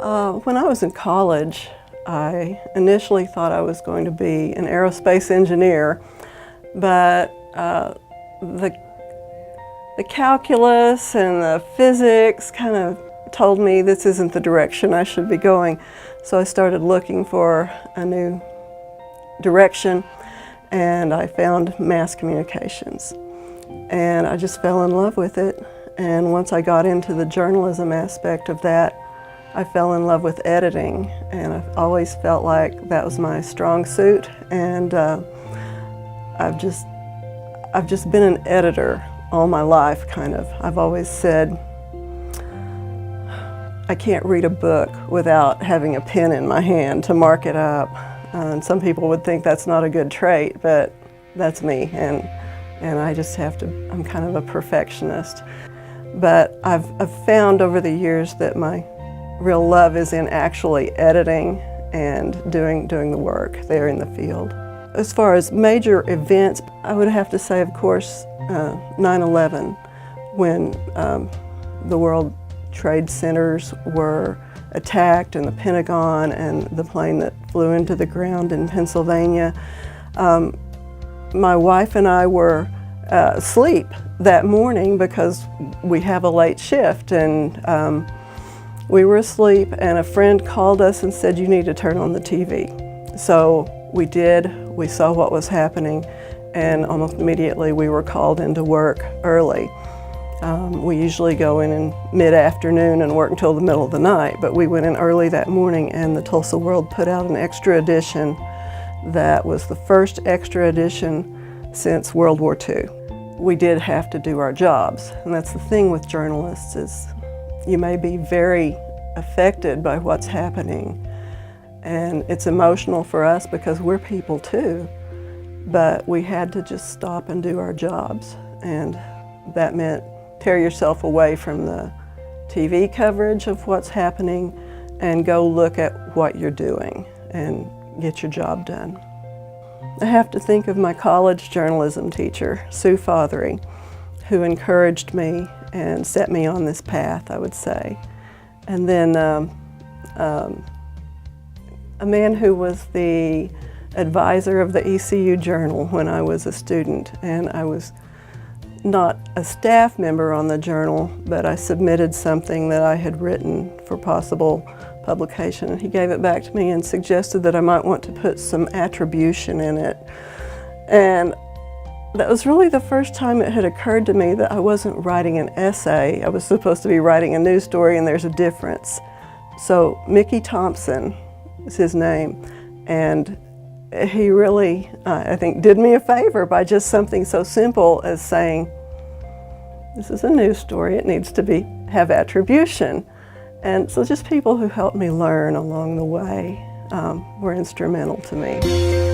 When I was in college, I initially thought I was going to be an aerospace engineer, but the calculus and the physics kind of told me this isn't the direction I should be going. So I started looking for a new direction, and I found mass communications. And I just fell in love with it. And once I got into the journalism aspect of that, I fell in love with editing, and I've always felt like that was my strong suit. And I've just been an editor all my life, kind of. I've always said I can't read a book without having a pen in my hand to mark it up. And some people would think that's not a good trait, but that's me, and I just have to, I'm kind of a perfectionist. But I've found over the years that my real love is in actually editing and doing the work there in the field. As far as major events, I would have to say, of course, 9/11, when the World Trade Centers were attacked, and the Pentagon and the plane that flew into the ground in Pennsylvania. My wife and I were asleep that morning because we have a late shift, and we were asleep, and a friend called us and said, "You need to turn on the TV." So we did. We saw what was happening, and almost immediately we were called into work early. We usually go in mid-afternoon and work until the middle of the night, but we went in early that morning, and the Tulsa World put out an extra edition that was the first extra edition since World War II. We did have to do our jobs, and that's the thing with journalists, is you may be very affected by what's happening, and it's emotional for us because we're people too, but we had to just stop and do our jobs, and that meant tear yourself away from the TV coverage of what's happening and go look at what you're doing and get your job done. I have to think of my college journalism teacher, Sue Fothery, who encouraged me and set me on this path, I would say. And then a man who was the advisor of the ECU Journal when I was a student, and I was not a staff member on the journal, but I submitted something that I had written for possible publication, and he gave it back to me and suggested that I might want to put some attribution in it. And that was really the first time it had occurred to me that I wasn't writing an essay. I was supposed to be writing a news story, and there's a difference. So Mickey Thompson is his name, and he really, I think, did me a favor by just something so simple as saying, this is a news story, it needs to have attribution. And so just people who helped me learn along the way were instrumental to me.